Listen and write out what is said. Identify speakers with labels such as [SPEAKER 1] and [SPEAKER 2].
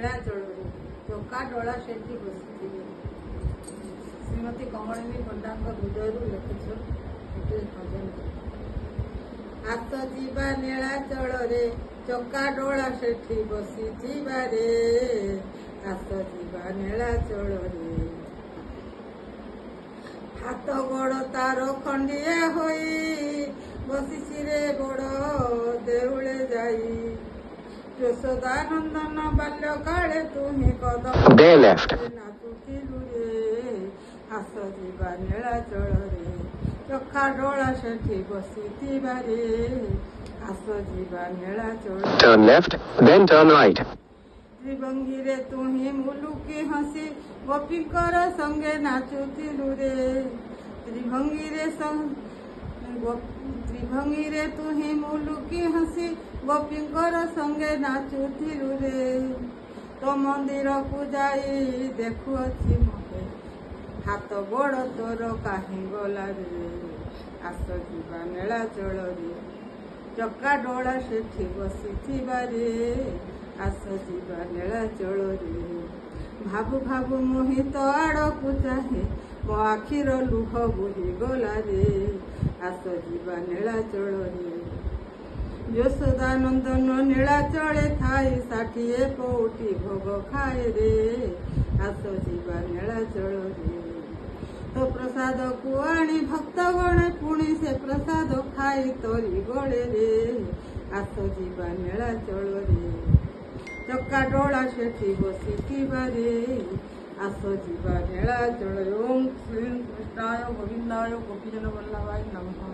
[SPEAKER 1] ନୀଳାଚଳରେ ଚକା ଡୋଳା ସେଠି ବସିଥିଲେ। ଶ୍ରୀମତୀ କମଳିନୀ ପଣ୍ଡାଙ୍କ ହୃଦୟରୁ ଲେଖିଛନ୍ତି ଭଜନ। ହାତ ଯିବା ନୀଳାଚଳରେ ଚକା ଡୋଳା ସେଠି ବସିଯିବାରେ, ହାତ ଯିବା ନୀଳାଚଳରେ। ହାତ ଗୋଡ଼ ତାର ଖଣ୍ଡିଆ ହୋଇ ବସିଛି ରେ ବଡ଼ ଦେଉଳେ ଯାଇ, ଯଶୋଦାନନ୍ଦନ ବାଲ୍ୟକାଳେ ତୁହି କଦମ ନାଚୁଥିଲୁ ରେ, ହାସ ଯିବା ନୀଳାଚଳରେ ଚକା ଡୋଳା ସେଠି ବସିଥିବାରେ, ହାସ ଯିବା ନୀଳାଚଳରେ।
[SPEAKER 2] Turn left, then turn right.
[SPEAKER 1] ତ୍ରିଭଙ୍ଗୀରେ ତୁହି ମୁଲୁକି ହସି ଗୋପୀଙ୍କର ସଙ୍ଗେ ନାଚୁଥିଲୁ ରେ, ତ୍ରିଭଙ୍ଗୀରେ ତୁହି ମୁଲୁକି ହସି ଗୋପୀଙ୍କର ସଙ୍ଗେ ନାଚୁଥିଲୁ ରେ। ତୋ ମନ୍ଦିରକୁ ଯାଇ ଦେଖୁଅଛି ମୋତେ, ହାତ ଗୋଡ଼ ତୋର କାହିଁ ଗଲା ରେ, ଆସ ଯିବା ନୀଳାଚଳରେ ଚକା ଡୋଳା ସେଠି ବସିଥିବାରେ, ଆସ ଯିବା ନୀଳାଚଳରେ। ଭାବୁ ଭାବୁ ମୋହିତ ଆଡ଼କୁ ଚାହେଁ, ମୋ ଆଖିର ଲୁହ ବୁହିଗଲା ରେ, ଆସ ଯିବା ନୀଳାଚଳରେ। ଯଶୋଦାନନ୍ଦନ ନୀଳାଚଳେ ଥାଇ 60 ପଉଟି ଭୋଗ ଖାଏ ରେ, ଆସ ଯିବା ନୀଳାଚଳରେ। ତୋ ପ୍ରସାଦକୁ ଆଣି ଭକ୍ତଗଣେ ପୁଣି ସେ ପ୍ରସାଦ ଖାଇ ତୋରି ଗଳେ ରେ, ଆସ ଯିବା ନୀଳାଚଳରେ ଚକା ଡୋଳା ସେଠି ବସିଥିବାରେ, ଆସ ଯିବା ନୀଳାଚଳରେ। ଓಂ ଶ୍ରୀ କୃଷ୍ଣାୟ ଗୋବିନ୍ଦାୟ ଗୋପୀଜନ ବଲ୍ଲଭାୟ ନମଃ।